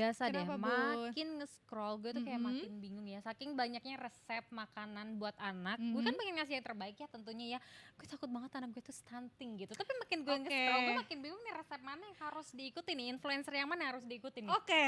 biasa deh, Kenapa, Bun? makin nge-scroll gue tuh kayak makin bingung ya. Saking banyaknya resep makanan buat anak, gue kan pengen ngasih yang terbaik ya tentunya ya. Gue takut banget anak gue tuh stunting gitu. Tapi makin gue nge-scroll, gue makin bingung nih resep mana yang harus diikuti nih, influencer yang mana yang harus diikuti nih. Oke,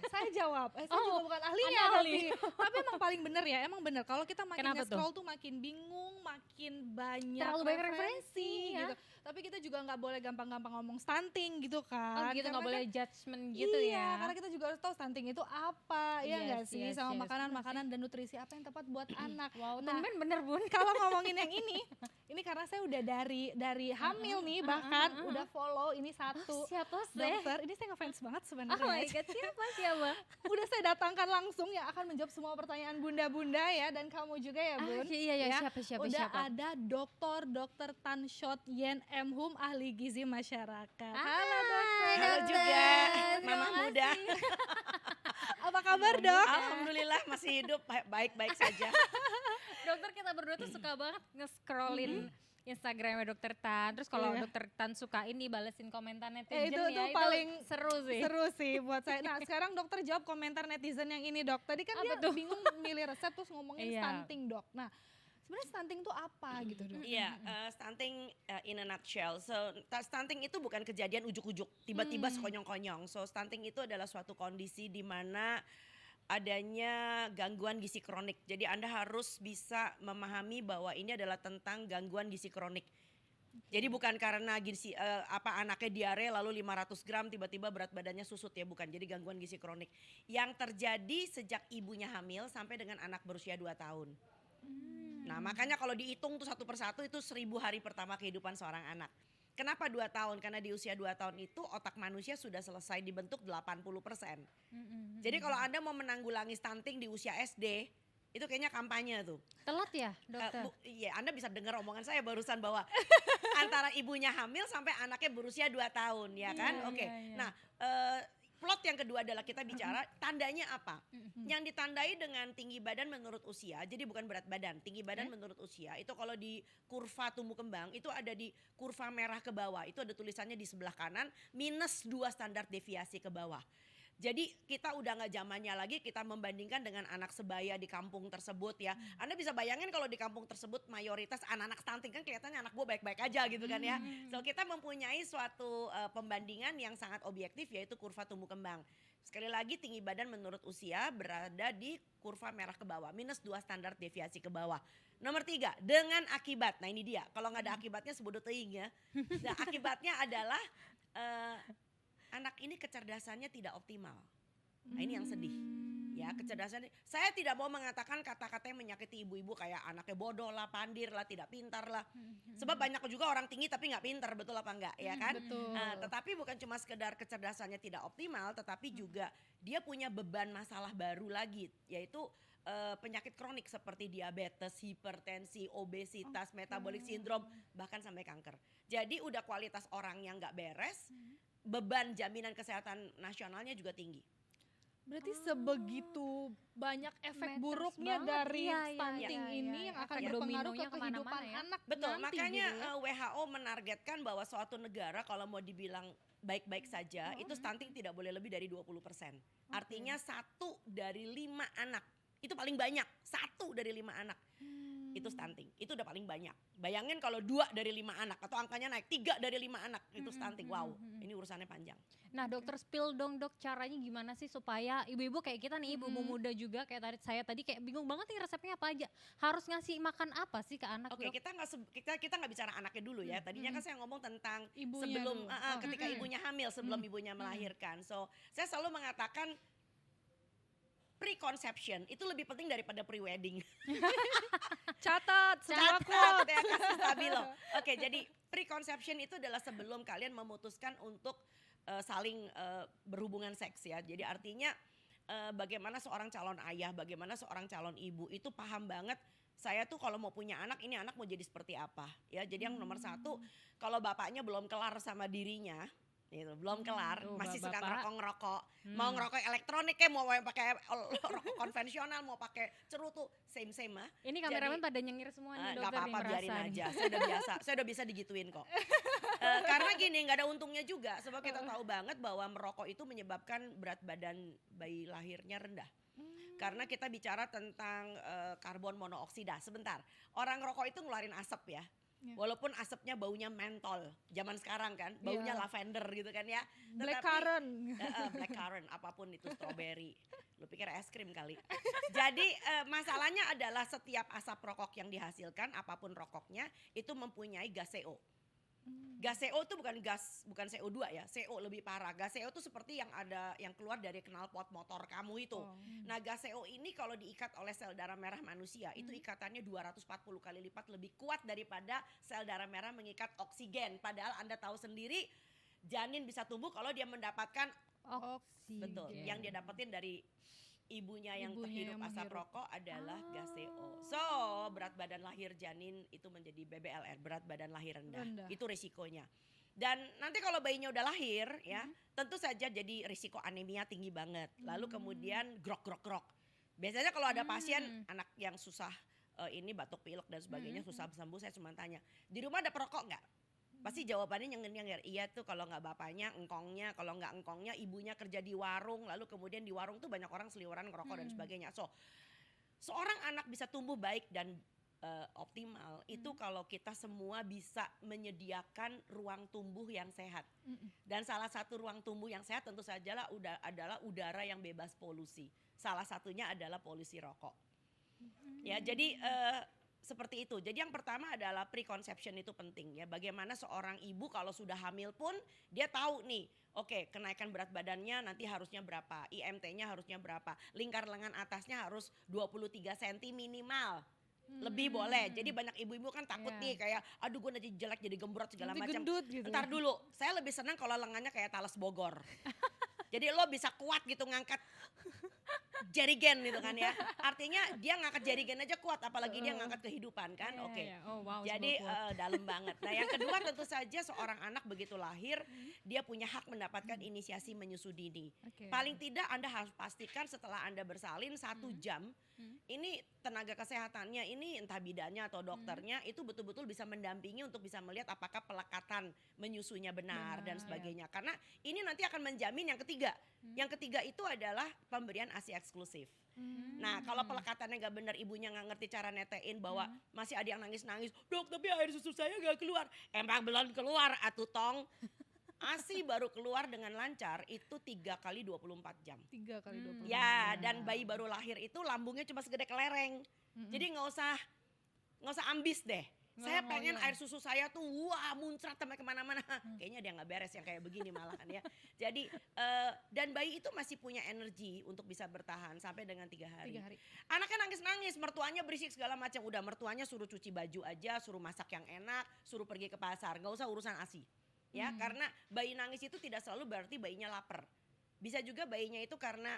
saya jawab. Saya juga bukan ahlinya Anda ahli. tapi emang paling bener ya, emang bener. Kalau kita makin Kenapa nge-scroll tuh makin bingung, makin banyak Terlalu banyak referensi ya. gitu. Tapi kita juga nggak boleh gampang-gampang ngomong stunting gitu Oh kan. gitu, Karena nggak boleh kan, judgement gitu iya, ya. karena kita juga harus tahu stunting itu apa, ya nggak Yes, sih, yes, sama yes. makanan-makanan dan nutrisi apa yang tepat buat anak. Wow, Nah, tumben bener Bun. kalau ngomongin yang ini karena saya udah dari hamil nih, bahkan udah follow ini satu Siapa sih? dokter. Ini saya ngefans banget Oh sebenarnya. my god, siapa? Udah saya datangkan langsung yang akan menjawab semua pertanyaan bunda-bunda ya, dan kamu juga ya Bun. Iya, siapa? Udah ada Dr. Tan Shot Yen M Hum, ahli gizi masyarakat. Halo dokter. Halo juga, Mama Muda. Apa kabar dok? Alhamdulillah masih hidup, baik-baik saja. Dokter, kita berdua tuh suka banget nge-scrollin Instagramnya Dokter Tan. Terus kalau Dokter Tan suka ini balesin komentar netizen itu ya, paling seru sih. Seru sih buat saya. Nah sekarang dokter jawab komentar netizen yang ini dok. Tadi kan dia bingung milih resep terus ngomongin stunting dok. Nah sebenarnya stunting itu apa gitu dok? Iya, stunting in a nutshell. So stunting itu bukan kejadian ujuk-ujuk, tiba-tiba sekonyong-konyong. So stunting itu adalah suatu kondisi di mana adanya gangguan gizi kronik. Jadi Anda harus bisa memahami bahwa ini adalah tentang gangguan gizi kronik. Jadi bukan karena gizi anaknya diare lalu 500 gram tiba-tiba berat badannya susut ya, bukan. Jadi gangguan gizi kronik yang terjadi sejak ibunya hamil sampai dengan anak berusia 2 tahun. Nah makanya kalau dihitung tuh satu persatu itu 1000 hari pertama kehidupan seorang anak. Kenapa 2 tahun? Karena di usia 2 tahun itu otak manusia sudah selesai dibentuk 80%. Jadi kalau Anda mau menanggulangi stunting di usia SD, itu kayaknya kampanye tuh. Telat ya dokter? Iya, Anda bisa dengar omongan saya barusan bahwa antara ibunya hamil sampai anaknya berusia 2 tahun ya kan? Oke. Nah plot yang kedua adalah kita bicara tandanya apa. Yang ditandai dengan tinggi badan menurut usia, jadi bukan berat badan, tinggi badan menurut usia. Itu kalau di kurva tumbuh kembang itu ada di kurva merah ke bawah, itu ada tulisannya di sebelah kanan -2 standar deviasi ke bawah. Jadi kita udah gak zamannya lagi kita membandingkan dengan anak sebaya di kampung tersebut ya. Anda bisa bayangin kalau di kampung tersebut mayoritas anak-anak stunting, kan kelihatannya anak gue baik-baik aja gitu kan ya. So kita mempunyai suatu pembandingan yang sangat objektif yaitu kurva tumbuh kembang. Sekali lagi tinggi badan menurut usia berada di kurva merah ke bawah, -2 standar deviasi ke bawah. Nomor 3, dengan akibat. Nah ini dia, kalau gak ada akibatnya sebodoh teing ya. Nah akibatnya adalah anak ini kecerdasannya tidak optimal. Nah ini yang sedih. Ya kecerdasannya, saya tidak mau mengatakan kata-kata yang menyakiti ibu-ibu kayak anaknya bodoh lah, pandir lah, tidak pintar lah. Sebab banyak juga orang tinggi tapi gak pintar, betul apa enggak ya kan? Betul. Tetapi bukan cuma sekedar kecerdasannya tidak optimal, tetapi juga dia punya beban masalah baru lagi, yaitu penyakit kronik seperti diabetes, hipertensi, obesitas, metabolic syndrome, bahkan sampai kanker. Jadi udah kualitas orang yang gak beres, beban jaminan kesehatan nasionalnya juga tinggi. Berarti sebegitu banyak efek Matters buruknya banget. dari Iya, stunting ini yang akan efek berpengaruh ke dominonya kehidupan kemana-mana ya. anak Betul, nanti makanya gitu ya. WHO menargetkan bahwa suatu negara kalau mau dibilang baik-baik saja, itu stunting tidak boleh lebih dari 20%. Artinya 1 dari 5 anak, itu paling banyak, 1 dari 5 anak. Itu stunting, itu udah paling banyak. Bayangin kalau 2 dari 5 anak atau angkanya naik 3 dari 5 anak itu stunting. Wow, ini urusannya panjang. Nah dokter, spill dong dok, caranya gimana sih supaya ibu-ibu kayak kita nih, ibu muda juga kayak saya tadi kayak bingung banget nih resepnya apa aja. Harus ngasih makan apa sih ke anak? Oke, dok? kita nggak bicara anaknya dulu ya. Tadinya kan saya ngomong tentang Ibunya sebelum dulu. ketika ibunya hamil, sebelum ibunya melahirkan. So, saya selalu mengatakan pre-conception itu lebih penting daripada pre-wedding. Catat semua Catat ya, kasih stabilo. Oke, jadi pre-conception itu adalah sebelum kalian memutuskan untuk saling berhubungan seks ya. Jadi artinya bagaimana seorang calon ayah, bagaimana seorang calon ibu itu paham banget. Saya tuh kalau mau punya anak, ini anak mau jadi seperti apa ya. Jadi yang nomor 1, kalau bapaknya belum kelar sama dirinya, Gitu, belum kelar, masih suka Bapak. ngerokok. Mau ngerokok elektronik kayak mau pakai rokok konvensional, mau pakai cerutu, same ah. Ini kameramen pada nyengir semua nih Nggak dokter nih apa-apa, biarin merasa nih. aja. Saya udah biasa, saya udah bisa digituin kok. Karena gini, nggak ada untungnya juga. Sebab kita tahu banget bahwa merokok itu menyebabkan berat badan bayi lahirnya rendah. Karena kita bicara tentang karbon monooksida. Sebentar, orang rokok itu ngeluarin asap ya. Walaupun asapnya baunya mentol, zaman sekarang kan, baunya lavender gitu kan ya. Blackcurrant. Blackcurrant, apapun itu, strawberry. Lu pikir es krim kali. Jadi masalahnya adalah setiap asap rokok yang dihasilkan, apapun rokoknya, itu mempunyai gas CO. Gas CO itu bukan CO2 ya, CO lebih parah. Gas CO itu seperti yang keluar dari knalpot motor kamu itu. Nah, gas CO ini kalau diikat oleh sel darah merah manusia, itu ikatannya 240 kali lipat lebih kuat daripada sel darah merah mengikat oksigen. Padahal Anda tahu sendiri janin bisa tumbuh kalau dia mendapatkan Oksigen. betul, yang dia dapetin dari ibunya yang terhirup asap rokok adalah gas CO. So, berat badan lahir janin itu menjadi BBLR, berat badan lahir rendah. Itu risikonya. Dan nanti kalau bayinya udah lahir ya, tentu saja jadi risiko anemia tinggi banget. Lalu kemudian grok. Biasanya kalau ada pasien anak yang susah ini batuk pilek dan sebagainya susah sembuh, saya cuma tanya, di rumah ada perokok nggak? Pasti jawabannya nyengir, iya tuh kalau nggak bapaknya, engkongnya, kalau nggak engkongnya ibunya kerja di warung, lalu kemudian di warung tuh banyak orang seliweran ngerokok dan sebagainya. So, seorang anak bisa tumbuh baik dan optimal itu kalau kita semua bisa menyediakan ruang tumbuh yang sehat. Dan salah satu ruang tumbuh yang sehat tentu saja adalah udara yang bebas polusi. Salah satunya adalah polusi rokok. Ya, jadi seperti itu. Jadi yang pertama adalah preconception itu penting ya. Bagaimana seorang ibu kalau sudah hamil pun dia tahu nih, oke, kenaikan berat badannya nanti harusnya berapa, IMT-nya harusnya berapa, lingkar lengan atasnya harus 23 cm minimal. Lebih boleh. Jadi banyak ibu-ibu kan takut nih kayak aduh gue nanti jelek jadi gembrot segala macam. Gitu. Ntar dulu, saya lebih senang kalau lengannya kayak talas Bogor. Jadi lo bisa kuat gitu ngangkat jerigen gitu kan ya. Artinya dia ngangkat jerigen aja kuat, apalagi dia ngangkat kehidupan kan. Oke. Oh, wow, jadi dalam banget. Nah yang kedua tentu saja seorang anak begitu lahir dia punya hak mendapatkan inisiasi menyusui dini. Paling tidak Anda harus pastikan setelah Anda bersalin 1 jam ini tenaga kesehatannya ini entah bidannya atau dokternya itu betul-betul bisa mendampingi untuk bisa melihat apakah pelekatan menyusunya benar dan sebagainya. Karena ini nanti akan menjamin yang ketiga. Yang ketiga itu adalah pemberian ASI eksklusif. Nah kalau pelekatannya gak benar, ibunya gak ngerti cara netein bahwa masih ada yang nangis-nangis, dok tapi air susu saya gak keluar. Emang belum keluar atuh tong. ASI baru keluar dengan lancar itu 3 kali 24 jam. 3 kali 24 ya, dan bayi baru lahir itu lambungnya cuma segede kelereng. Jadi nggak usah ambis deh. Saya pengen air susu saya tuh wah muncrat sampai kemana-mana. Kayaknya dia nggak beres yang kayak begini malahan ya. Jadi dan bayi itu masih punya energi untuk bisa bertahan sampai dengan 3 hari. Anaknya nangis-nangis, mertuanya berisik segala macam. Udah mertuanya suruh cuci baju aja, suruh masak yang enak, suruh pergi ke pasar. Nggak usah urusan ASI. Ya, karena bayi nangis itu tidak selalu berarti bayinya lapar. Bisa juga bayinya itu karena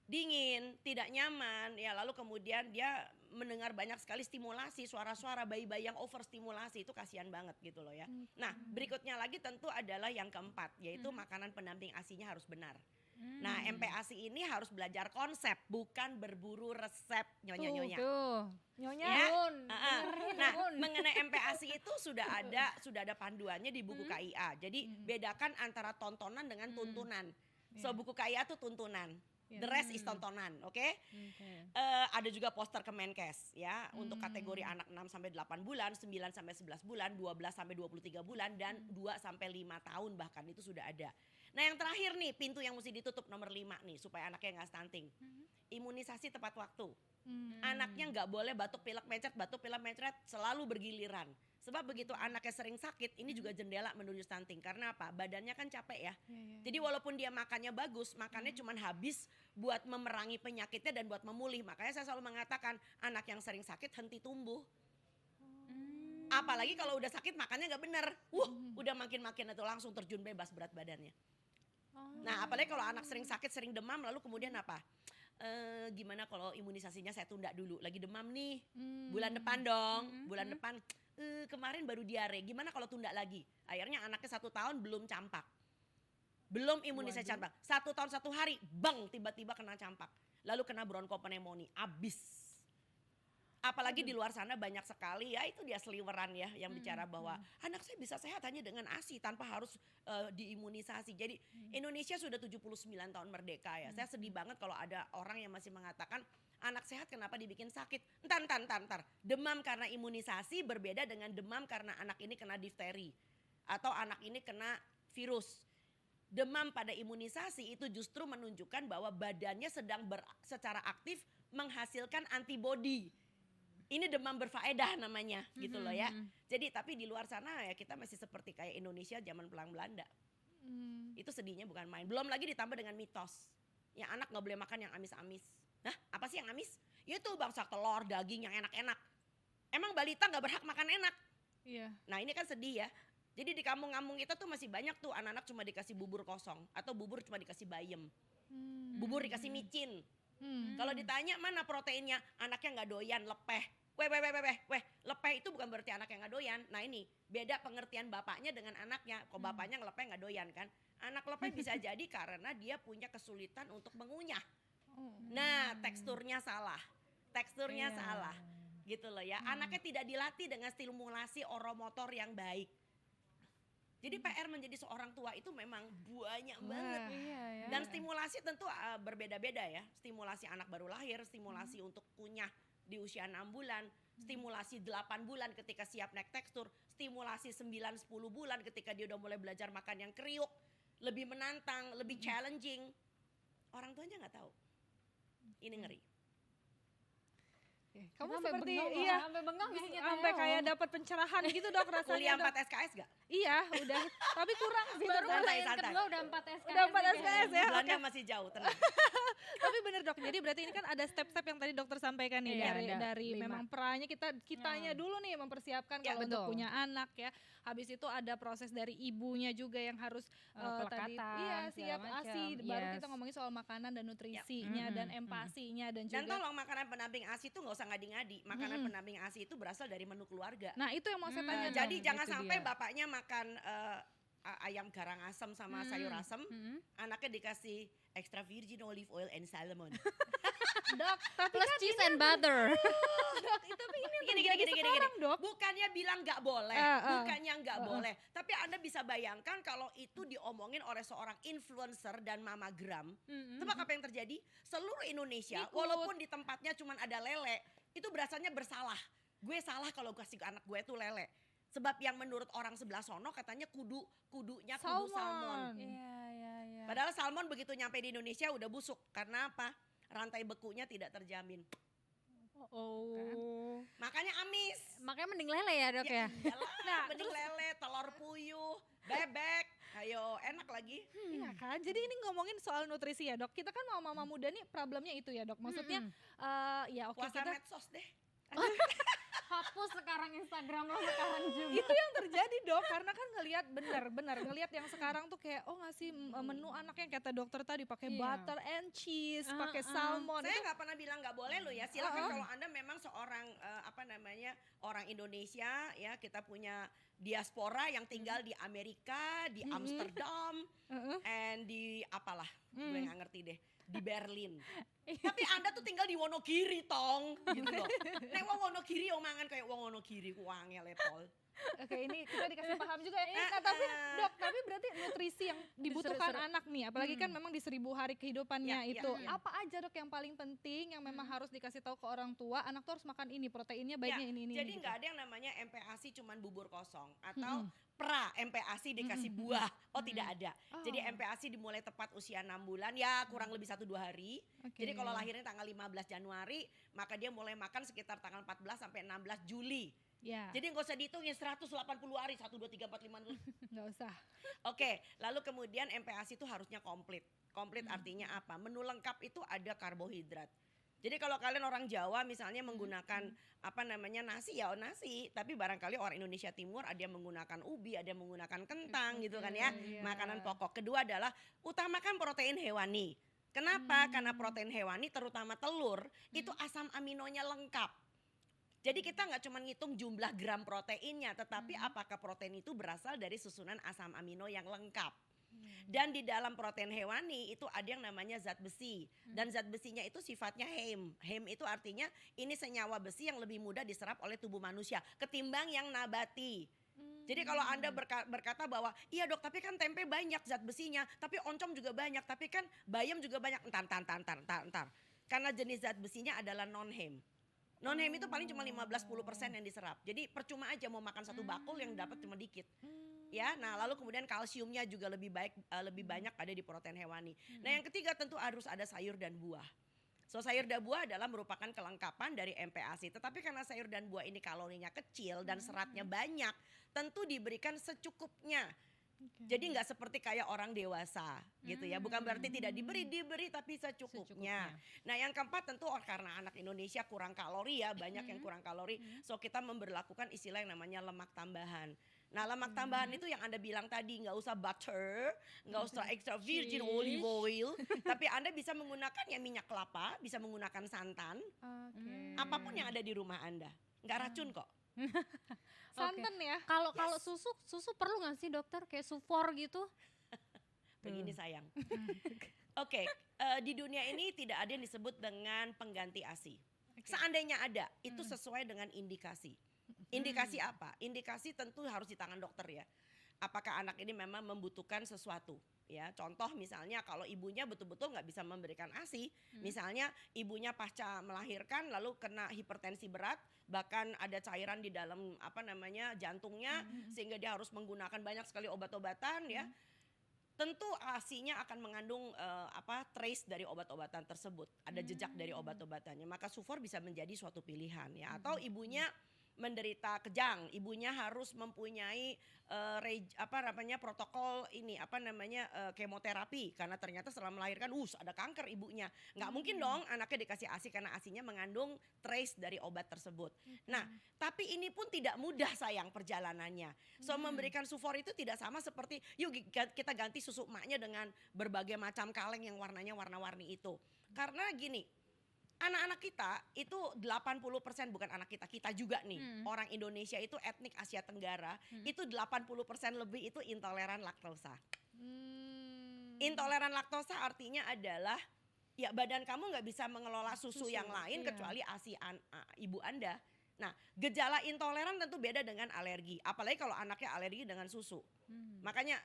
dingin, tidak nyaman, ya lalu kemudian dia mendengar banyak sekali stimulasi, suara-suara bayi-bayi yang overstimulasi itu kasihan banget gitu loh ya. Nah, berikutnya lagi tentu adalah yang keempat, yaitu makanan pendamping ASI-nya harus benar. Nah, MPASI ini harus belajar konsep, bukan berburu resep nyonya-nyonya. Nyonya. Ya? Nah, mengenai MPASI itu sudah ada panduannya di buku KIA. Jadi bedakan antara tontonan dengan tuntunan. So buku KIA itu tuntunan. The rest is tontonan, oke? Ada juga poster Kemenkes ya untuk kategori anak 6 sampai 8 bulan, 9 sampai 11 bulan, 12 sampai 23 bulan dan 2 sampai 5 tahun bahkan itu sudah ada. Nah, yang terakhir nih pintu yang mesti ditutup nomor 5 nih supaya anaknya nggak stunting. Imunisasi tepat waktu. Anaknya nggak boleh batuk pilek mencret selalu bergiliran. Sebab begitu anaknya sering sakit, ini juga jendela menuju stunting. Karena apa? Badannya kan capek ya. Jadi walaupun dia makannya bagus, makannya cuma habis buat memerangi penyakitnya dan buat memulih. Makanya saya selalu mengatakan anak yang sering sakit henti tumbuh. Apalagi kalau udah sakit makannya nggak bener. Udah makin-makin itu langsung terjun bebas berat badannya. Nah apalagi kalau anak sering sakit, sering demam lalu kemudian apa? Gimana kalau imunisasinya saya tunda dulu, lagi demam nih, bulan depan dong, bulan depan kemarin baru diare, gimana kalau tunda lagi? Akhirnya anaknya 1 tahun belum campak. Belum imunisasi campak. 1 tahun 1 hari, bang tiba-tiba kena campak. Lalu kena bronkopneumonia, abis. Apalagi di luar sana banyak sekali ya itu dia seliweran ya yang bicara bahwa anak saya bisa sehat hanya dengan ASI tanpa harus diimunisasi. Jadi Indonesia sudah 79 tahun merdeka ya. Saya sedih banget kalau ada orang yang masih mengatakan anak sehat kenapa dibikin sakit. Entar. Demam karena imunisasi berbeda dengan demam karena anak ini kena difteri. Atau anak ini kena virus. Demam pada imunisasi itu justru menunjukkan bahwa badannya sedang secara aktif menghasilkan antibodi. Ini demam berfaedah namanya gitu loh ya. Jadi tapi di luar sana ya kita masih seperti kayak Indonesia zaman perang Belanda. Itu sedihnya bukan main. Belum lagi ditambah dengan mitos. Ya anak gak boleh makan yang amis-amis. Nah apa sih yang amis? Ya itu bangsa telur, daging yang enak-enak. Emang balita gak berhak makan enak? Iya. Nah ini kan sedih ya. Jadi di kampung-kampung kita tuh masih banyak tuh anak-anak cuma dikasih bubur kosong. Atau bubur cuma dikasih bayam. Bubur dikasih micin. Kalau ditanya mana proteinnya, anaknya gak doyan, lepeh. Weh, lepeh itu bukan berarti anak yang gak doyan. Nah ini beda pengertian bapaknya dengan anaknya. Kok bapaknya ngelepeh gak doyan kan. Anak lepeh bisa jadi karena dia punya kesulitan untuk mengunyah. Nah teksturnya salah. Salah gitu loh ya. Anaknya tidak dilatih dengan stimulasi oromotor yang baik. Jadi PR menjadi seorang tua itu memang banyak banget. Dan stimulasi tentu berbeda-beda ya. Stimulasi anak baru lahir, stimulasi untuk kunyah di usia 6 bulan, stimulasi 8 bulan ketika siap naik tekstur, stimulasi 9-10 bulan ketika dia udah mulai belajar makan yang kriuk, lebih menantang, lebih challenging. Orang tuanya gak tahu. Ini ngeri. Kamu sampai seperti bengong, sampai bengong ya sampai kayak dapat pencerahan gitu dok rasanya. Kuliah Dok. 4 SKS gak? Iya udah, tapi kurang sih. Baru Santai. kedua udah 4 SKS. Udah 4 SKS ya. Bulannya masih jauh, tenang. Tapi bener dok, jadi berarti ini kan ada step-step yang tadi dokter sampaikan nih. Iya, dari 5. memang peranya kitanya dulu nih mempersiapkan Ya, kalau untuk betul. punya anak ya. Habis itu ada proses dari ibunya juga yang harus tadi Pelekatan, siap segala ASI. macam. Baru Yes. kita ngomongin soal makanan dan nutrisinya dan empatinya dan Dan juga. tolong makanan pendamping ASI itu gak usah ngadi-ngadi. Makanan pendamping ASI itu berasal dari menu keluarga. Nah itu yang mau saya tanya. Jadi Nah, jangan itu sampai dia. bapaknya makan ayam garang asam sama sayur asam, anaknya dikasih extra virgin olive oil and salmon. Dok, tapi Plus kan cheese and butter. dok, tapi ini yang Gini, terjadi sekarang dok. Bukannya bilang nggak boleh, bukannya nggak boleh. Tapi Anda bisa bayangkan kalau itu diomongin oleh seorang influencer dan mamagram. Tebak apa yang terjadi? Seluruh Indonesia, Ikut. walaupun di tempatnya cuma ada lele, itu berasanya bersalah. Gue salah kalau kasih anak gue tuh lele. Sebab yang menurut orang sebelah sono katanya kudunya kudu salmon. Iya. Padahal salmon begitu nyampe di Indonesia udah busuk. Karena apa? Rantai bekunya tidak terjamin. Oh. Makanya amis. Makanya mending lele ya dok ya. Iyalah, mending lele, telur puyuh, bebek. Ayo, enak lagi. Iya kan, jadi ini ngomongin soal nutrisi ya dok. Kita kan mama muda nih problemnya itu ya dok. Maksudnya ya oke Puasa kita medsos deh. Hapus sekarang Instagram lo sekarang juga. itu yang terjadi dok, karena kan ngelihat benar ngelihat yang sekarang tuh kayak ngasih menu anak yang kata dokter tadi pakai Iya. butter and cheese, pakai salmon. Saya nggak pernah bilang nggak boleh loh ya. Silakan kalau Anda memang seorang orang Indonesia ya, kita punya diaspora yang tinggal di Amerika, di Amsterdam, and di apalah, gue nggak ngerti deh, di Berlin. Tapi Anda tuh tinggal di Wonogiri tong, gitu loh. Nek wong Wonogiri omangan kayak wong Wonogiri kuangnya lepol. Oke, ini kita dikasih paham juga ya. Tapi dok, tapi berarti nutrisi yang dibutuhkan Seru-seru. anak nih, apalagi kan memang di 1000 hari kehidupannya Ya, itu. ya. Apa aja dok yang paling penting yang memang harus dikasih tahu ke orang tua, anak tuh harus makan ini, proteinnya baiknya ini. Jadi gitu. nggak ada yang namanya MPASI cuman bubur kosong atau pra MPASI dikasih buah. Oh tidak ada. Jadi MPASI dimulai tepat usia 6 bulan ya kurang lebih 1-2 hari. Oke. Jadi kalau lahirnya tanggal 15 Januari maka dia mulai makan sekitar tanggal 14 sampai 16 Juli. Ya, Jadi nggak usah dihitungin 180 hari 1, 2, 3, 4, 5, 6. nggak usah. Oke, lalu kemudian MPASI itu harusnya komplit. Komplit artinya apa? Menu lengkap itu ada karbohidrat. Jadi kalau kalian orang Jawa misalnya menggunakan nasi ya nasi, tapi barangkali orang Indonesia Timur ada yang menggunakan ubi, ada yang menggunakan kentang gitu kan ya, makanan pokok. Kedua adalah utamakan protein hewani. Kenapa? Karena protein hewani terutama telur itu asam aminonya lengkap. Jadi kita nggak cuma ngitung jumlah gram proteinnya, tetapi apakah protein itu berasal dari susunan asam amino yang lengkap. Dan di dalam protein hewani itu ada yang namanya zat besi. Dan zat besinya itu sifatnya heme. Heme itu artinya ini senyawa besi yang lebih mudah diserap oleh tubuh manusia ketimbang yang nabati. Jadi kalau Anda berkata bahwa iya dok tapi kan tempe banyak zat besinya, tapi oncom juga banyak, tapi kan bayam juga banyak. Entar. Karena jenis zat besinya adalah non-heme. Non-heme itu paling cuma 15-10% yang diserap. Jadi percuma aja mau makan satu bakul yang dapat cuma dikit. Ya, nah lalu kemudian kalsiumnya juga lebih banyak ada di protein hewani. Nah yang ketiga tentu harus ada sayur dan buah. So sayur dan buah adalah merupakan kelengkapan dari MPASI. Tetapi karena sayur dan buah ini kalorinya kecil dan seratnya banyak, tentu diberikan secukupnya. Jadi nggak seperti kayak orang dewasa gitu ya. Bukan berarti tidak diberi tapi secukupnya. Nah yang keempat tentu karena anak Indonesia kurang kalori ya, banyak yang kurang kalori. So kita memberlakukan istilah yang namanya lemak tambahan. Nah lemak tambahan itu yang Anda bilang tadi, nggak usah butter, nggak usah extra virgin olive oil, tapi Anda bisa menggunakan ya minyak kelapa, bisa menggunakan santan, apapun yang ada di rumah Anda, nggak racun kok. Santan ya? Kalau susu perlu nggak sih dokter kayak sufor gitu? Begini sayang. Oke, di dunia ini tidak ada yang disebut dengan pengganti ASI. Seandainya ada, itu sesuai dengan indikasi. Indikasi apa? Indikasi tentu harus di tangan dokter ya. Apakah anak ini memang membutuhkan sesuatu? Ya, contoh misalnya kalau ibunya betul-betul nggak bisa memberikan ASI, misalnya ibunya pasca melahirkan lalu kena hipertensi berat, bahkan ada cairan di dalam jantungnya, sehingga dia harus menggunakan banyak sekali obat-obatan ya. Tentu ASI-nya akan mengandung trace dari obat-obatan tersebut, ada jejak dari obat-obatannya. Maka sufor bisa menjadi suatu pilihan ya. Atau ibunya menderita kejang, ibunya harus mempunyai protokol kemoterapi karena ternyata setelah melahirkan ada kanker ibunya. Nggak mungkin dong anaknya dikasih ASI karena ASI-nya mengandung trace dari obat tersebut. Nah, tapi ini pun tidak mudah sayang perjalanannya. So memberikan sufor itu tidak sama seperti yuk kita ganti susu emaknya dengan berbagai macam kaleng yang warnanya warna-warni itu. Karena gini, anak-anak kita itu 80%, bukan anak kita juga nih. Orang Indonesia itu etnik Asia Tenggara, itu 80% lebih itu intoleran laktosa. Intoleran laktosa artinya adalah ya badan kamu nggak bisa mengelola susu yang lain kecuali ASI ibu Anda. Nah, gejala intoleran tentu beda dengan alergi, apalagi kalau anaknya alergi dengan susu. Makanya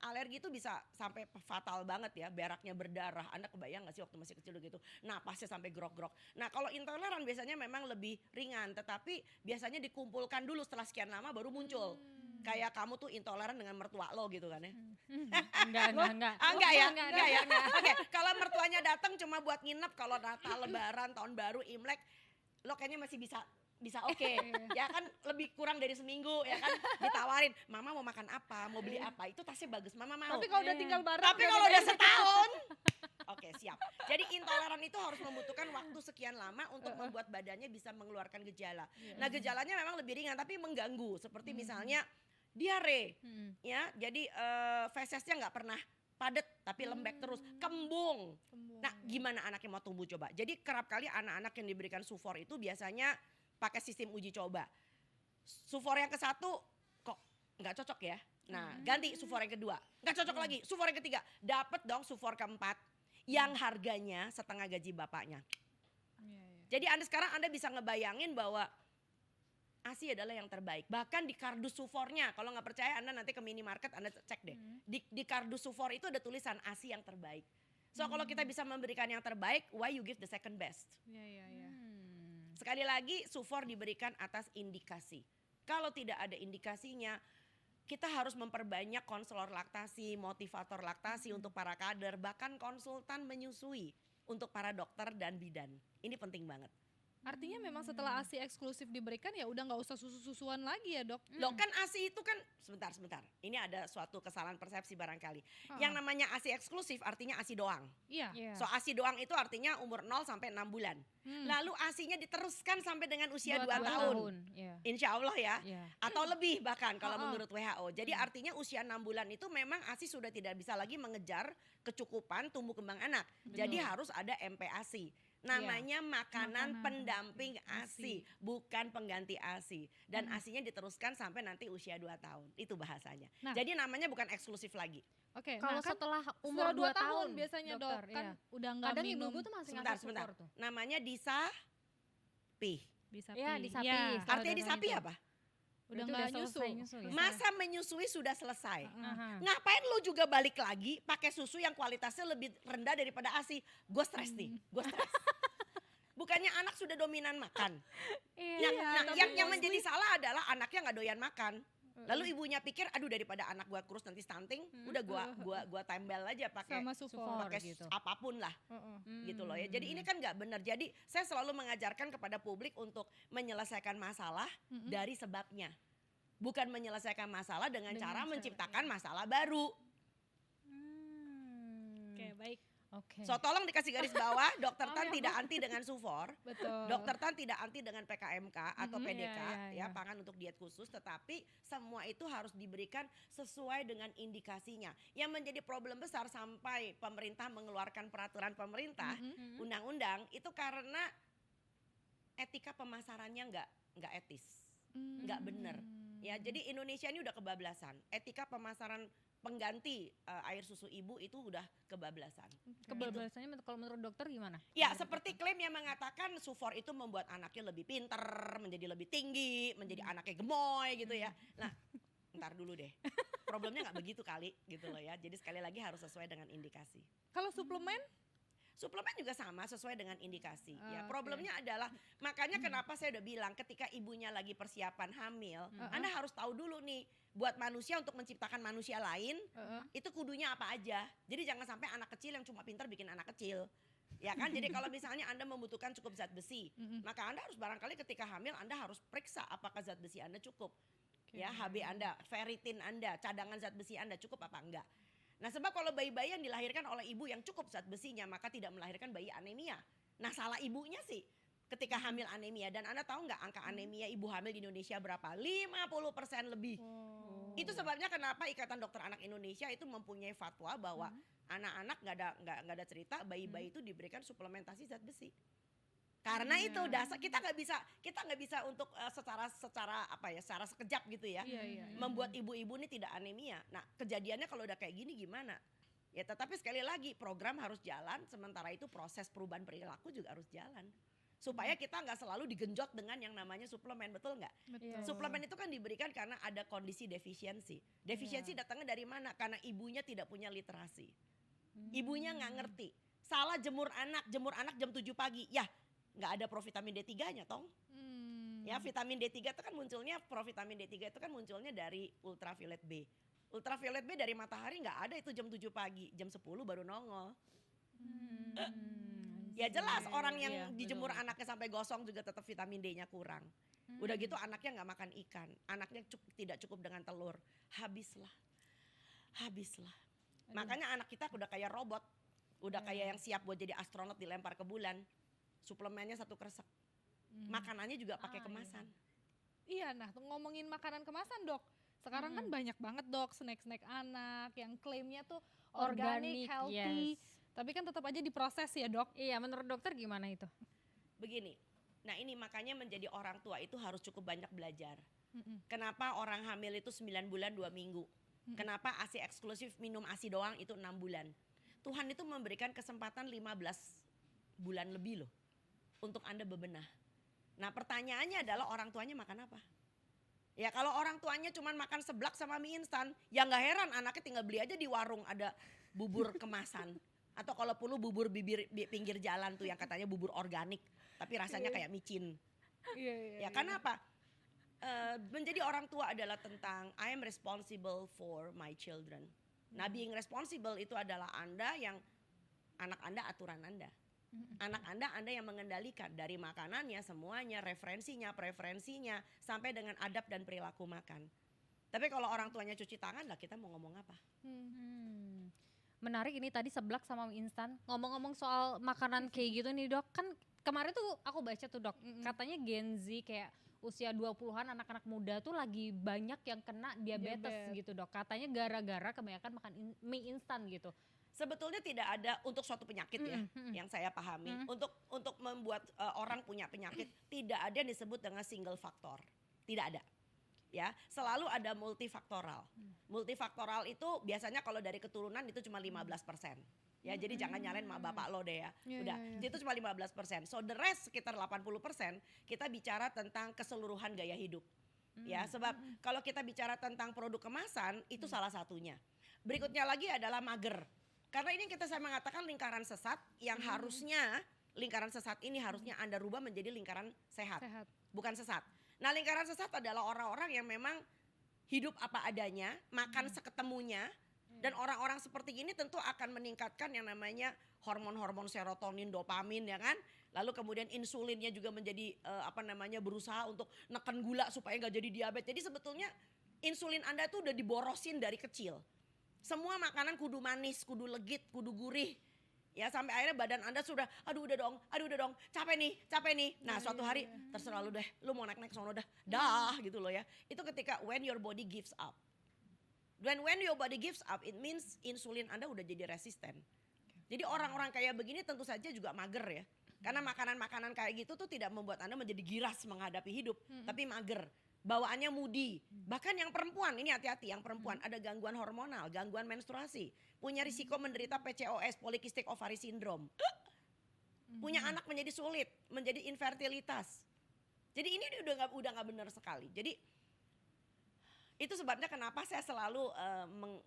alergi itu bisa sampai fatal banget ya, beraknya berdarah. Anda kebayang gak sih waktu masih kecil gitu, napasnya sampai grok-grok. Nah kalau intoleran biasanya memang lebih ringan, tetapi biasanya dikumpulkan dulu setelah sekian lama baru muncul. Kayak kamu tuh intoleran dengan mertua lo gitu kan ya. Enggak ya. Oke, kalau mertuanya datang cuma buat nginep, kalau Natal, Lebaran, Tahun Baru, Imlek, lo kayaknya masih bisa oke. Ya kan lebih kurang dari seminggu ya kan, ditawarin mama mau makan apa, mau beli apa, itu tasnya bagus mama mau. Tapi kalau udah tinggal bareng, tapi kalau udah setahun oke siap. Jadi intoleran itu harus membutuhkan waktu sekian lama untuk membuat badannya bisa mengeluarkan gejala. Nah gejalanya memang lebih ringan tapi mengganggu, seperti misalnya diare ya, jadi fesesnya nggak pernah padat tapi lembek terus, kembung. Nah gimana anaknya mau tumbuh coba? Jadi kerap kali anak-anak yang diberikan sufor itu biasanya pakai sistem uji coba. Sufor yang ke-1 kok nggak cocok ya. Nah ganti sufor yang kedua, nggak cocok lagi. Sufor yang ketiga, dapat dong sufor keempat yang harganya setengah gaji bapaknya. Jadi sekarang Anda bisa ngebayangin bahwa ASI adalah yang terbaik. Bahkan di kardus sufornya, kalau nggak percaya Anda nanti ke minimarket Anda cek deh. Di kardus sufor itu ada tulisan ASI yang terbaik. So kalau kita bisa memberikan yang terbaik, why you give the second best? Sekali lagi sufor diberikan atas indikasi. Kalau tidak ada indikasinya, kita harus memperbanyak konselor laktasi, motivator laktasi untuk para kader, bahkan konsultan menyusui untuk para dokter dan bidan. Ini penting banget. Artinya memang setelah ASI eksklusif diberikan ya udah nggak usah susu-susuan lagi ya dok? Loh kan ASI itu kan, sebentar. Ini ada suatu kesalahan persepsi barangkali. Yang namanya ASI eksklusif artinya ASI doang. Iya. So ASI doang itu artinya umur 0 sampai 6 bulan. Lalu ASI-nya diteruskan sampai dengan usia 2 tahun. Insya Allah ya. Atau lebih bahkan kalau menurut WHO. Jadi artinya usia 6 bulan itu memang ASI sudah tidak bisa lagi mengejar kecukupan tumbuh kembang anak. Jadi harus ada MPASI. Namanya makanan Makanan pendamping ASI. ASI, bukan pengganti ASI. Dan ASInya diteruskan sampai nanti usia 2 tahun. Itu bahasanya. Nah. Jadi namanya bukan eksklusif lagi. Oke, Kalau nah kan setelah setelah umur 2 tahun biasanya dokter, dok, kan iya. udah nggak Kadang minum. ibu gue tuh masih Sebentar, ngasih sebentar. sufor tuh. Namanya disapi. Disapi. Iya, disapi. Ya, Artinya Udah disapi itu. apa? udah Berarti nggak udah nyusu. selesai nyusu ya? Masa menyusui sudah selesai. Aha. Ngapain lu juga balik lagi pakai susu yang kualitasnya lebih rendah daripada ASI? Gue stres nih, gue stres. Bukannya anak sudah dominan makan. Iya. tapi Yang mostly- menjadi salah adalah anaknya nggak doyan makan. Lalu ibunya pikir, aduh daripada anak gua kurus nanti stunting, udah gua tempel aja pakai Sama sufor. pakai gitu. apapun lah. Heeh. Gitu loh ya. Jadi ini kan nggak benar. Jadi saya selalu mengajarkan kepada publik untuk menyelesaikan masalah dari sebabnya. Bukan menyelesaikan masalah dengan cara menciptakan masalah baru. Oke, baik. Oke. So tolong dikasih garis bawah, Dokter Tan tidak anti dengan sufor. Betul. Dokter Tan tidak anti dengan PKMK atau PDK iya. ya, pangan untuk diet khusus, tetapi semua itu harus diberikan sesuai dengan indikasinya. Yang menjadi problem besar sampai pemerintah mengeluarkan peraturan pemerintah, undang-undang itu karena etika pemasarannya nggak etis, nggak benar. Ya, jadi Indonesia ini udah kebablasan. Etika pemasaran pengganti air susu ibu itu udah kebablasan. Kebablasannya kalau menurut dokter gimana? Ya, seperti klaim yang mengatakan sufor itu membuat anaknya lebih pinter, menjadi lebih tinggi, menjadi anaknya gemoy gitu ya. Nah, ntar dulu deh. Problemnya nggak begitu kali gitu loh ya. Jadi sekali lagi harus sesuai dengan indikasi. Kalau suplemen? Suplemen juga sama sesuai dengan indikasi. Ya, Oke. problemnya adalah makanya kenapa saya udah bilang ketika ibunya lagi persiapan hamil, Anda harus tahu dulu nih buat manusia untuk menciptakan manusia lain itu kudunya apa aja. Jadi jangan sampai anak kecil yang cuma pintar bikin anak kecil. Ya kan? Jadi kalau misalnya Anda membutuhkan cukup zat besi, maka Anda harus barangkali ketika hamil Anda harus periksa apakah zat besi Anda cukup. Ya, HB Anda, ferritin Anda, cadangan zat besi Anda cukup apa enggak. Nah, sebab kalau bayi-bayi yang dilahirkan oleh ibu yang cukup zat besinya, maka tidak melahirkan bayi anemia. Nah, salah ibunya sih ketika hamil anemia. Dan Anda tahu nggak angka anemia ibu hamil di Indonesia berapa? 50% lebih. Itu sebabnya kenapa Ikatan Dokter Anak Indonesia itu mempunyai fatwa bahwa anak-anak nggak ada cerita bayi-bayi itu diberikan suplementasi zat besi. Karena itu dasar kita nggak bisa untuk secara sekejap gitu ya, membuat ibu-ibu ini tidak anemia. Nah, kejadiannya kalau udah kayak gini gimana? Ya, tetapi sekali lagi program harus jalan, sementara itu proses perubahan perilaku juga harus jalan. Supaya kita nggak selalu digenjot dengan yang namanya suplemen, betul nggak? Betul. Suplemen itu kan diberikan karena ada kondisi defisiensi. Defisiensi datangnya dari mana? Karena ibunya tidak punya literasi. Ibunya nggak ngerti. Salah jemur anak jam 7 pagi. Ya, nggak ada provitamin D3-nya tong. Ya, vitamin D3 itu kan munculnya, provitamin D3 itu kan munculnya dari ultraviolet B. Ultraviolet B dari matahari nggak ada itu jam 7 pagi, jam 10 baru nongol. Ya jelas orang yang dijemur anaknya sampai gosong juga tetap vitamin D-nya kurang. Udah gitu anaknya nggak makan ikan, anaknya tidak cukup dengan telur, habislah. Makanya anak kita udah kayak robot, udah kayak yang siap buat jadi astronot dilempar ke bulan. Suplemennya 1 kresek, makanannya juga pakai kemasan. Iya, nah ngomongin makanan kemasan dok, sekarang kan banyak banget dok snack-snack anak yang klaimnya tuh organic, healthy, tapi kan tetap aja diproses ya dok. Iya, menurut dokter gimana itu? Begini, nah ini makanya menjadi orang tua itu harus cukup banyak belajar. Kenapa orang hamil itu 9 bulan 2 minggu? Kenapa ASI eksklusif minum ASI doang itu 6 bulan? Tuhan itu memberikan kesempatan 15 bulan lebih loh untuk Anda bebenah. Nah, pertanyaannya adalah orang tuanya makan apa? Ya, kalau orang tuanya cuma makan seblak sama mie instan, ya nggak heran anaknya tinggal beli aja di warung ada bubur kemasan. Atau kalau perlu bubur pinggir jalan tuh yang katanya bubur organik, tapi rasanya kayak micin. Ya, karena apa? Menjadi orang tua adalah tentang I am responsible for my children. Nah, being responsible itu adalah Anda yang anak Anda aturan Anda. Anak Anda yang mengendalikan dari makanannya, semuanya, referensinya, preferensinya, sampai dengan adab dan perilaku makan. Tapi kalau orang tuanya cuci tangan lah, kita mau ngomong apa? Menarik ini tadi seblak sama mie instan. Ngomong-ngomong soal makanan kayak gitu nih dok, kan kemarin tuh aku baca tuh dok, katanya Gen Z kayak usia 20-an anak-anak muda tuh lagi banyak yang kena diabetes gitu dok. Katanya gara-gara kebanyakan makan mie instan gitu. Sebetulnya tidak ada untuk suatu penyakit ya, yang saya pahami. Untuk membuat orang punya penyakit tidak ada yang disebut dengan single faktor, tidak ada. Ya, selalu ada multifaktoral. Multifaktoral itu biasanya kalau dari keturunan itu cuma 15%. Ya, jadi jangan nyalain mak bapak lo deh ya. Udah, itu cuma 15%. So the rest sekitar 80% kita bicara tentang keseluruhan gaya hidup. Ya, sebab kalau kita bicara tentang produk kemasan itu salah satunya. Berikutnya lagi adalah mager. Karena ini saya mengatakan lingkaran sesat yang harusnya lingkaran sesat ini harusnya Anda rubah menjadi lingkaran sehat. Bukan sesat. Nah, lingkaran sesat adalah orang-orang yang memang hidup apa adanya, makan seketemunya, dan orang-orang seperti ini tentu akan meningkatkan yang namanya hormon-hormon serotonin, dopamin ya kan. Lalu kemudian insulinnya juga menjadi berusaha untuk neken gula supaya nggak jadi diabetes. Jadi sebetulnya insulin Anda tuh udah diborosin dari kecil. Semua makanan kudu manis, kudu legit, kudu gurih. Ya sampai akhirnya badan Anda sudah aduh udah dong, capek nih. Nah, suatu hari terserah lu deh, lu mau naik sono dah gitu loh ya. Itu ketika when your body gives up. When your body gives up, it means insulin Anda udah jadi resisten. Jadi orang-orang kayak begini tentu saja juga mager ya. Karena makanan-makanan kayak gitu tuh tidak membuat Anda menjadi giras menghadapi hidup, tapi mager. Bawaannya moody. Bahkan yang perempuan, ini hati-hati, yang perempuan ada gangguan hormonal, gangguan menstruasi, punya risiko menderita PCOS, polycystic ovary syndrome. Punya anak menjadi sulit, menjadi infertilitas. Jadi ini udah nggak benar sekali. Jadi itu sebabnya kenapa saya selalu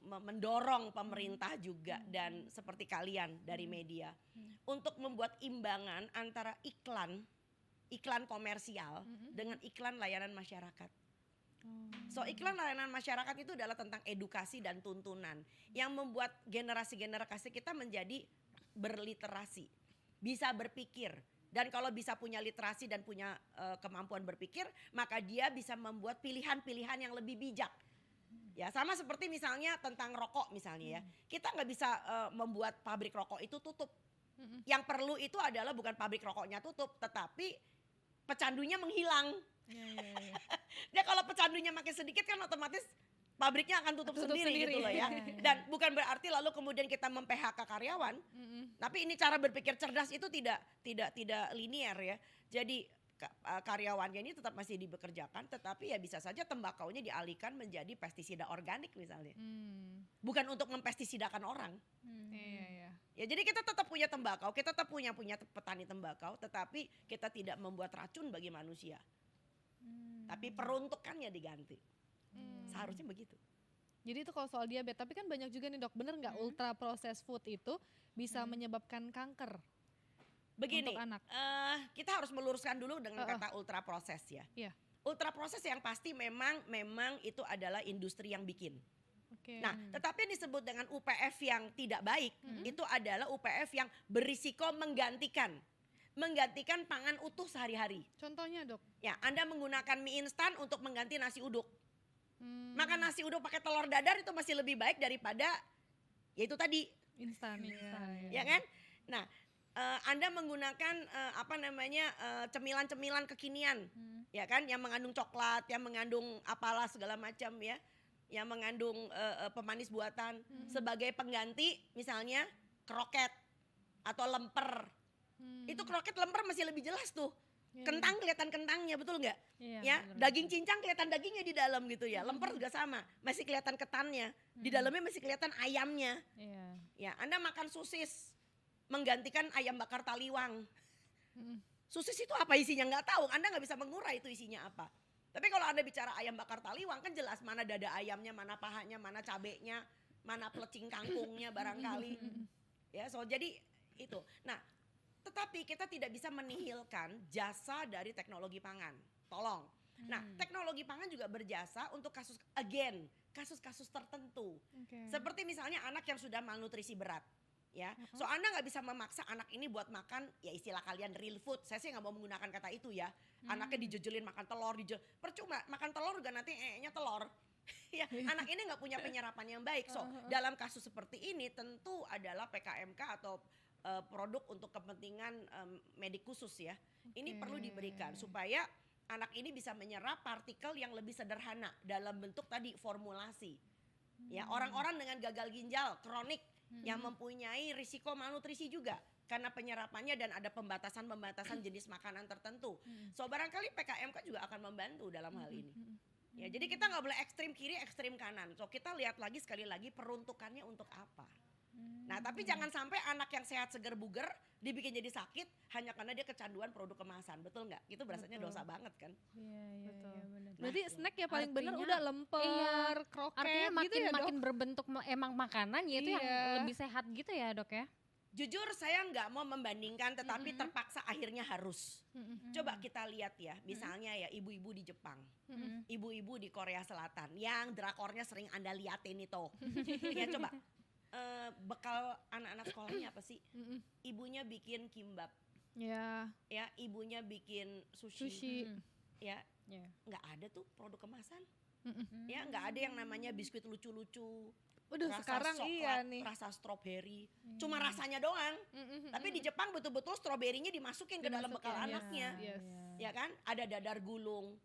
mendorong pemerintah juga dan seperti kalian dari media untuk membuat imbangan antara iklan komersial dengan iklan layanan masyarakat. So iklan layanan masyarakat itu adalah tentang edukasi dan tuntunan yang membuat generasi-generasi kita menjadi berliterasi, bisa berpikir. Dan kalau bisa punya literasi dan punya kemampuan berpikir, maka dia bisa membuat pilihan-pilihan yang lebih bijak. Ya sama seperti misalnya tentang rokok misalnya ya. Kita nggak bisa membuat pabrik rokok itu tutup. Yang perlu itu adalah bukan pabrik rokoknya tutup, tetapi pecandunya menghilang. Ya kalau pecandunya makin sedikit kan otomatis pabriknya akan tutup sendiri gitu loh ya. Dan bukan berarti lalu kemudian kita mem-PHK karyawan. Tapi ini cara berpikir cerdas itu tidak linear ya. Jadi karyawannya ini tetap masih dibekerjakan, tetapi ya bisa saja tembakaunya dialihkan menjadi pestisida organik misalnya. Bukan untuk mempestisidakan orang. Ya jadi kita tetap punya tembakau, kita tetap punya petani tembakau, tetapi kita tidak membuat racun bagi manusia. Tapi peruntukannya diganti. Seharusnya begitu. Jadi itu kalau soal diabetes, tapi kan banyak juga nih dok, bener nggak ultra processed food itu bisa menyebabkan kanker? Begini, untuk anak. Kita harus meluruskan dulu dengan kata ultra proses ya. Ultra proses yang pasti memang itu adalah industri yang bikin. Nah, tetapi yang disebut dengan UPF yang tidak baik itu adalah UPF yang berisiko menggantikan pangan utuh sehari-hari. Contohnya dok? Ya, Anda menggunakan mie instan untuk mengganti nasi uduk. Makan nasi uduk pakai telur dadar itu masih lebih baik daripada ya itu tadi instan. Ya kan? Nah, Anda menggunakan cemilan-cemilan kekinian, ya kan, yang mengandung coklat, yang mengandung apalah segala macam ya, yang mengandung pemanis buatan sebagai pengganti, misalnya kroket atau lemper. Itu kroket lemper masih lebih jelas tuh. Kentang kelihatan kentangnya, betul nggak? Ya, daging cincang kelihatan dagingnya di dalam gitu ya. Lemper juga sama, masih kelihatan ketannya. Di dalamnya masih kelihatan ayamnya. Ya, Anda makan sosis menggantikan ayam bakar taliwang. Sosis itu apa isinya nggak tahu, Anda nggak bisa mengurai itu isinya apa. Tapi kalau Anda bicara ayam bakar taliwang kan jelas mana dada ayamnya, mana pahanya, mana cabenya, mana pelecing kangkungnya barangkali. Ya, so jadi itu. Nah, tetapi kita tidak bisa menihilkan jasa dari teknologi pangan. Tolong. Nah, teknologi pangan juga berjasa untuk kasus-kasus tertentu. Seperti misalnya anak yang sudah malnutrisi berat. Ya, so Anda nggak bisa memaksa anak ini buat makan ya istilah kalian real food. Saya sih nggak mau menggunakan kata itu ya. Anaknya dijejelin makan telur, percuma makan telur juga nanti telur. Ya, anak ini nggak punya penyerapan yang baik. So dalam kasus seperti ini tentu adalah PKMK atau produk untuk kepentingan medik khusus ya. Ini perlu diberikan supaya anak ini bisa menyerap partikel yang lebih sederhana dalam bentuk tadi formulasi. Ya, orang-orang dengan gagal ginjal kronik yang mempunyai risiko malnutrisi juga karena penyerapannya dan ada pembatasan-pembatasan jenis makanan tertentu. So barangkali PKMK juga akan membantu dalam hal ini. Ya, jadi kita nggak boleh ekstrim kiri, ekstrim kanan. So kita lihat lagi sekali lagi peruntukannya untuk apa. Nah tapi jangan sampai anak yang sehat seger buger dibikin jadi sakit hanya karena dia kecanduan produk kemasan, betul nggak? Itu berasanya dosa banget kan? Iya, Betul. benar. Berarti snack ya paling bener artinya- udah lemper, kroket Artinya gitu ya, Dok? makin berbentuk emang makanan ya itu yang Iya. lebih sehat gitu ya, Dok ya. Jujur saya nggak mau membandingkan tetapi terpaksa akhirnya harus. Coba kita lihat ya, misalnya ya ibu-ibu di Jepang, ibu-ibu di Korea Selatan yang drakornya sering Anda liatin itu. Ya coba, bekal anak-anak sekolahnya apa sih? Ibunya bikin kimbap, Ya, ya ibunya bikin sushi, sushi. ya Iya. nggak ada tuh produk kemasan. Ya nggak ada yang namanya biskuit lucu-lucu, Udah rasa sekarang coklat, iya nih. rasa stroberi, cuma rasanya doang. Tapi di Jepang betul-betul stroberinya dimasukin ke dalam bekal Dimasukin, anaknya, Yes. ya kan? Ada dadar gulung,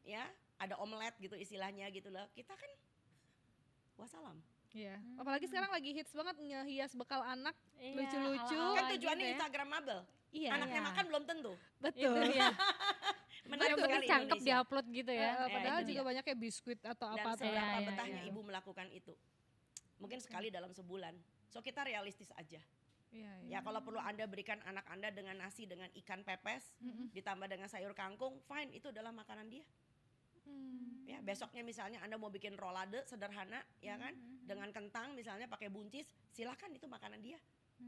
ya, ada omelet gitu istilahnya gitu loh. Kita kan, wassalam. Iya. Apalagi sekarang lagi hits banget ngehias bekal anak Iya, lucu-lucu. ala-ala Kan gitu tujuannya ya. Instagramable. Iya. Anaknya iya. makan belum tentu. Betul. Itu ya. Menarik Betul, sekali cakep Indonesia. diupload gitu ya. Padahal itu juga dia. banyak kayak biskuit atau Dan apa tuh. seberapa Iya, iya, betahnya iya. ibu melakukan itu. Mungkin sekali dalam sebulan. So kita realistis aja. Iya, iya. Ya kalau perlu Anda berikan anak Anda dengan nasi dengan ikan pepes, ditambah dengan sayur kangkung, fine, itu adalah makanan dia. Ya, besoknya misalnya Anda mau bikin rolade sederhana, ya kan, dengan kentang misalnya pakai buncis, silakan itu makanan dia.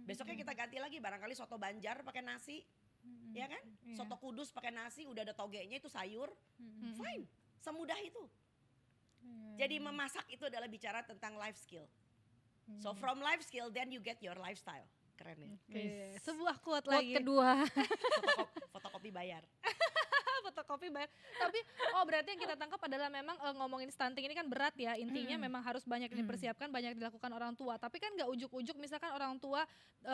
Besoknya kita ganti lagi, barangkali soto Banjar pakai nasi, ya kan, Iya. soto Kudus pakai nasi, udah ada togenya itu sayur, fine, semudah itu. Jadi memasak itu adalah bicara tentang life skill. So from life skill, then you get your lifestyle. Keren ya. Oke, sebuah quote Quote lagi. kedua. Fotokopi bayar. Fotokopi banyak. Tapi berarti yang kita tangkap adalah memang ngomongin stunting ini kan berat ya. Intinya memang harus banyak dipersiapkan, banyak dilakukan orang tua. Tapi kan nggak ujuk-ujuk misalkan orang tua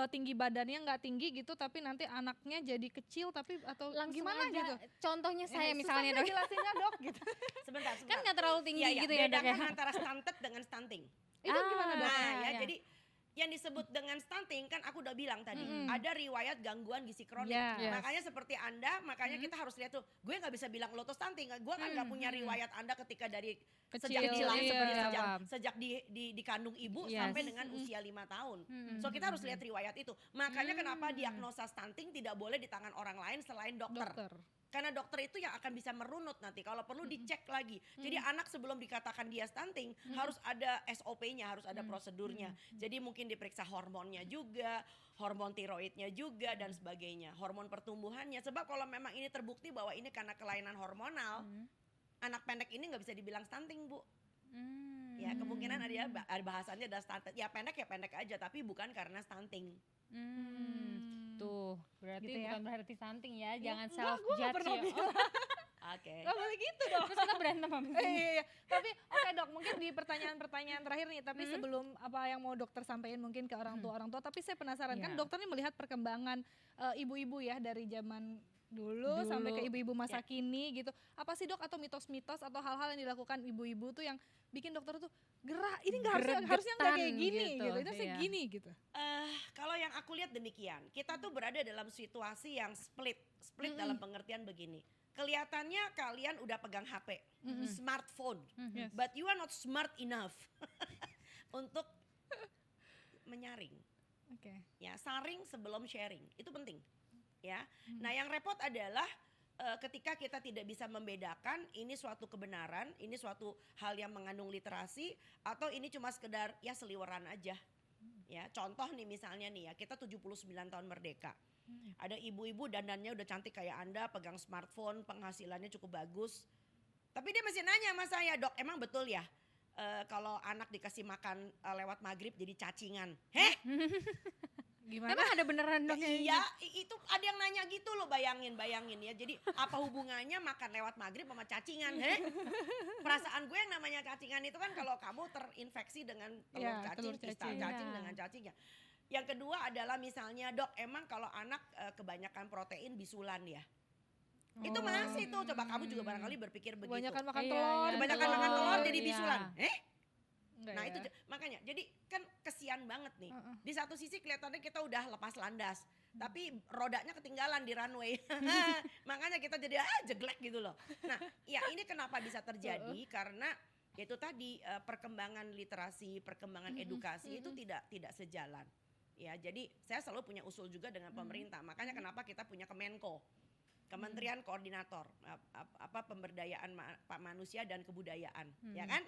tinggi badannya nggak tinggi gitu, tapi nanti anaknya jadi kecil tapi atau Langsung gimana aja, gitu. Contohnya saya Susah misalnya, nggak Dok. jelasinnya, Dok gitu. Sebentar. Kan nggak terlalu tinggi Iya, gitu ya, Dok ya. bedakan antara stunted dengan stunting. Itu gimana, Dok? Nah, ya, iya. jadi yang disebut dengan stunting kan aku udah bilang tadi, ada riwayat gangguan gizi kronik. Yeah. Yes. Makanya seperti Anda, makanya kita harus lihat tuh, gue nggak bisa bilang lo tuh stunting, gue kan nggak punya riwayat Anda ketika dari Kecil, sejak kecil, iya. seperti Paham. sejak dikandung ibu Yes. sampai dengan usia 5 tahun. So kita harus lihat riwayat itu. Makanya kenapa diagnosa stunting tidak boleh di tangan orang lain selain dokter. Karena dokter itu yang akan bisa merunut nanti, kalau perlu dicek lagi. Jadi anak sebelum dikatakan dia stunting harus ada SOP-nya, harus ada prosedurnya. Jadi mungkin diperiksa hormonnya juga, hormon tiroidnya juga dan sebagainya, hormon pertumbuhannya. Sebab kalau memang ini terbukti bahwa ini karena kelainan hormonal, anak pendek ini nggak bisa dibilang stunting, Bu. Ya kemungkinan ada ya bahasannya ada stunted. Ya pendek aja, tapi bukan karena stunting. Tuh, berarti Gitu ya. bukan berarti stunting ya. Jangan Enggak, self gua nggak judge pernah ya. bilang. Oke. Gak boleh gitu dong. Terus kita berantem sama Iya. Tapi oke Dok, mungkin di pertanyaan-pertanyaan terakhir nih, tapi sebelum apa yang mau dokter sampaikan mungkin ke orang tua, tapi saya penasaran kan Iya. dokter nih melihat perkembangan ibu-ibu ya dari zaman dulu sampai ke ibu-ibu masa kini gitu. Apa sih Dok atau mitos-mitos atau hal-hal yang dilakukan ibu-ibu tuh yang bikin dokter tuh gerah, ini nggak harusnya nggak kayak gini gitu, gitu. Itu harusnya iya. gini gitu. Kalau yang aku lihat demikian, kita tuh berada dalam situasi yang split dalam pengertian begini. Kelihatannya kalian udah pegang HP, smartphone, Yes. but you are not smart enough untuk menyaring. Oke. Ya, saring sebelum sharing, itu penting. Ya, nah yang repot adalah ketika kita tidak bisa membedakan ini suatu kebenaran, ini suatu hal yang mengandung literasi, atau ini cuma sekedar ya seliweran aja. Ya, contoh nih misalnya nih ya, kita 79 tahun merdeka. Ada ibu-ibu dandannya udah cantik kayak Anda, pegang smartphone, penghasilannya cukup bagus. Tapi dia masih nanya sama saya, Dok, emang betul ya kalau anak dikasih makan lewat maghrib jadi cacingan? Heh? Gimana? Emang ada beneran Dok? Iya, itu ada yang nanya gitu loh, bayangin ya. Jadi apa hubungannya makan lewat maghrib sama cacingan? Heh? Perasaan gue yang namanya cacingan itu kan kalau kamu terinfeksi dengan telur Iya, cacing, telur istal cacing. cacing Iya. dengan cacingnya. Yang kedua adalah misalnya, Dok, emang kalau anak kebanyakan protein bisulan ya? Itu masih tuh, coba kamu juga barangkali berpikir begitu. Kebanyakan makan Iya, telur. iya, Kebanyakan makan telur jadi iya. bisulan. Enggak Nah ya. itu makanya jadi kan kesian banget nih. Di satu sisi kelihatannya kita udah lepas landas, tapi rodanya ketinggalan di runway. Makanya kita jadi jeglek gitu loh. Nah ya ini kenapa bisa terjadi karena itu tadi perkembangan literasi, perkembangan edukasi itu tidak sejalan. Ya jadi saya selalu punya usul juga dengan pemerintah. Makanya kenapa kita punya Kemenko. Kementerian Koordinator Pemberdayaan Manusia dan Kebudayaan, ya kan?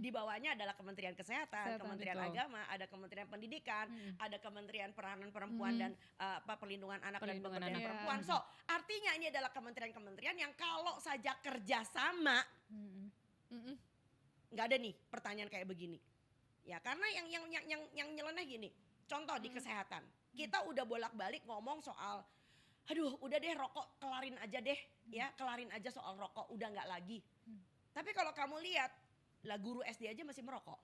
Di bawahnya adalah Kementerian Kesehatan, Kementerian betul. Agama, ada Kementerian Pendidikan, ada Kementerian Peranan Perempuan dan Perlindungan Anak dan Perlindungan Pemberdayaan Anak. Perempuan. So, artinya ini adalah kementerian-kementerian yang kalau saja kerjasama, nggak ada nih pertanyaan kayak begini. Ya, karena yang nyeleneh gini. Contoh di kesehatan, kita udah bolak-balik ngomong soal aduh udah deh rokok kelarin aja deh ya, kelarin aja soal rokok udah nggak lagi. Tapi kalau kamu lihat lah guru SD aja masih merokok.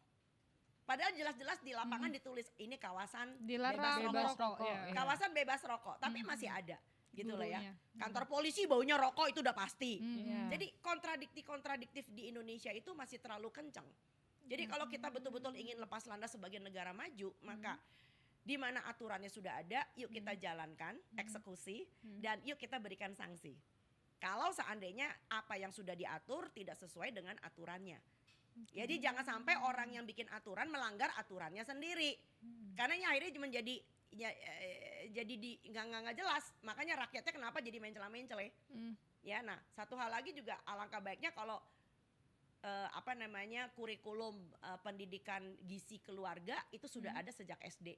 Padahal jelas-jelas di lapangan ditulis ini kawasan Dilarang bebas merokok, rokok, ya. ya. kawasan bebas rokok, tapi masih ada gitu loh ya. Gurunya. Kantor polisi baunya rokok itu udah pasti. Iya. Jadi kontradiktif di Indonesia itu masih terlalu kencang. Jadi kalau kita betul-betul ingin lepas landas sebagai negara maju, maka di mana aturannya sudah ada, yuk kita jalankan, eksekusi, dan yuk kita berikan sanksi. Kalau seandainya apa yang sudah diatur tidak sesuai dengan aturannya. Jadi jangan sampai orang yang bikin aturan melanggar aturannya sendiri. Karena ini akhirnya menjadi jadi nggak jelas. Makanya rakyatnya kenapa jadi mencela-mencele. Ya, nah satu hal lagi juga alangkah baiknya kalau kurikulum pendidikan gizi keluarga itu sudah ada sejak SD.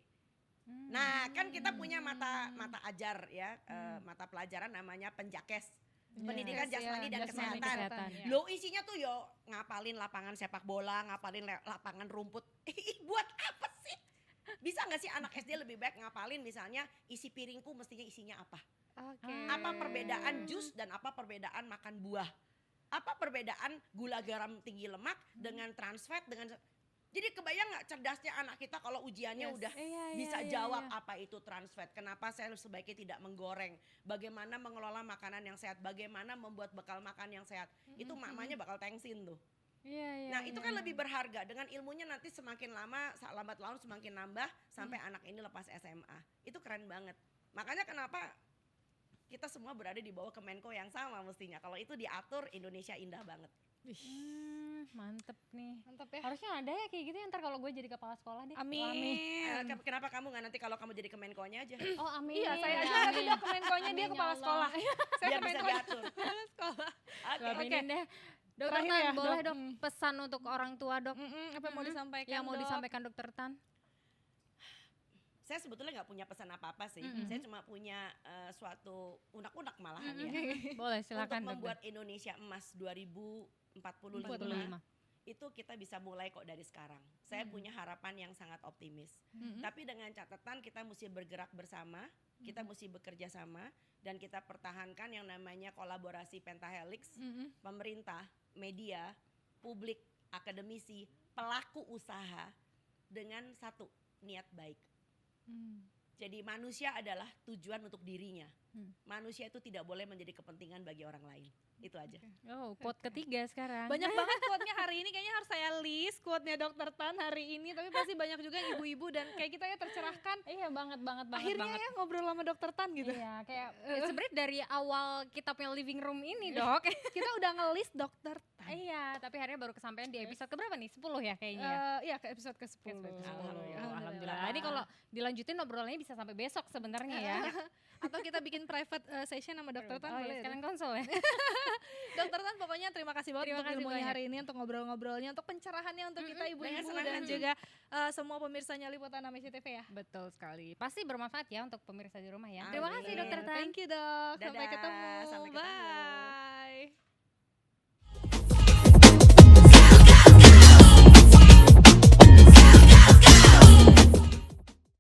Nah kan kita punya mata ajar ya, mata pelajaran namanya penjakes, pendidikan jasmani dan kesehatan. Ya. Lo isinya tuh yo ngapalin lapangan sepak bola, ngapalin lapangan rumput. Buat apa sih? Bisa nggak sih anak SD lebih baik ngapalin misalnya isi piringku mestinya isinya apa? Oke. Apa perbedaan jus dan apa perbedaan makan buah? Apa perbedaan gula garam tinggi lemak dengan trans fat dengan. Jadi kebayang nggak cerdasnya anak kita kalau ujiannya udah bisa jawab apa itu trans fat. Kenapa saya sebaiknya tidak menggoreng. Bagaimana mengelola makanan yang sehat. Bagaimana membuat bekal makan yang sehat. Itu mamanya bakal tengsin tuh. Nah itu kan lebih berharga. Dengan ilmunya nanti semakin lama, lambat laun semakin nambah. Sampai anak ini lepas SMA. Itu keren banget. Makanya kenapa kita semua berada di bawah Kemenko yang sama mestinya. Kalau itu diatur Indonesia indah banget. Mantep nih. Mantap ya. Harusnya ada ya kayak gitu ya, ntar kalau gue jadi kepala sekolah deh. Amin. Kenapa kamu nggak nanti kalau kamu jadi Kemenkonya aja? Oh amin. Iya, saya aja nanti Amin. dia Kemenkonya dia Amin, ya kepala Allah. sekolah. Saya Biar bisa Kemenkonya diatur. kepala sekolah. Oke. Aminin deh. Dokter Terakhir Tan, ya, boleh Dok. dok pesan untuk orang tua dok? Apa yang mau disampaikan? Yang mau Dok? disampaikan dokter Tan? Saya sebetulnya nggak punya pesan apa-apa sih. Saya cuma punya suatu unek-unek malahan ya. Boleh silakan Untuk dokter. membuat Indonesia emas 2045 itu kita bisa mulai kok dari sekarang. Saya punya harapan yang sangat optimis. Tapi dengan catatan kita mesti bergerak bersama, kita mesti bekerja sama, dan kita pertahankan yang namanya kolaborasi pentahelix, pemerintah, media, publik, akademisi, pelaku usaha dengan satu niat baik. Jadi manusia adalah tujuan untuk dirinya. Manusia itu tidak boleh menjadi kepentingan bagi orang lain. Itu aja. Oh, quote ketiga sekarang. Banyak banget quote-nya hari ini, kayaknya harus saya list quote-nya Dokter Tan hari ini. Tapi pasti banyak juga yang ibu-ibu dan kayak kita ya tercerahkan. Iya banget. Akhirnya ya ngobrol sama Dokter Tan gitu. Iya, kayak sebenarnya dari awal kita punya living room ini dok. Kita udah nge-list Dokter Tan. Iya, tapi akhirnya baru kesampaian di episode keberapa nih? 10 ya kayaknya. Iya ke episode ke-10. Alhamdulillah. Ini kalau dilanjutin obrolannya bisa sampai besok sebenarnya ya. Atau kita bikin private session sama Dokter Tan Oh, boleh ya, ya? sekarang konsul ya. Dokter Tan pokoknya terima kasih banget Terima untuk kasih ilmunya banyak. hari ini, untuk ngobrol-ngobrolnya, untuk pencerahannya untuk kita dengan ibu-ibu senang dan hati. juga semua pemirsanya Liputan Amazing TV ya. Betul sekali. Pasti bermanfaat ya untuk pemirsa di rumah ya. Amin. Terima kasih dokter Tan. Thank you dok. Sampai Dadah, ketemu. sampai ketemu. Bye.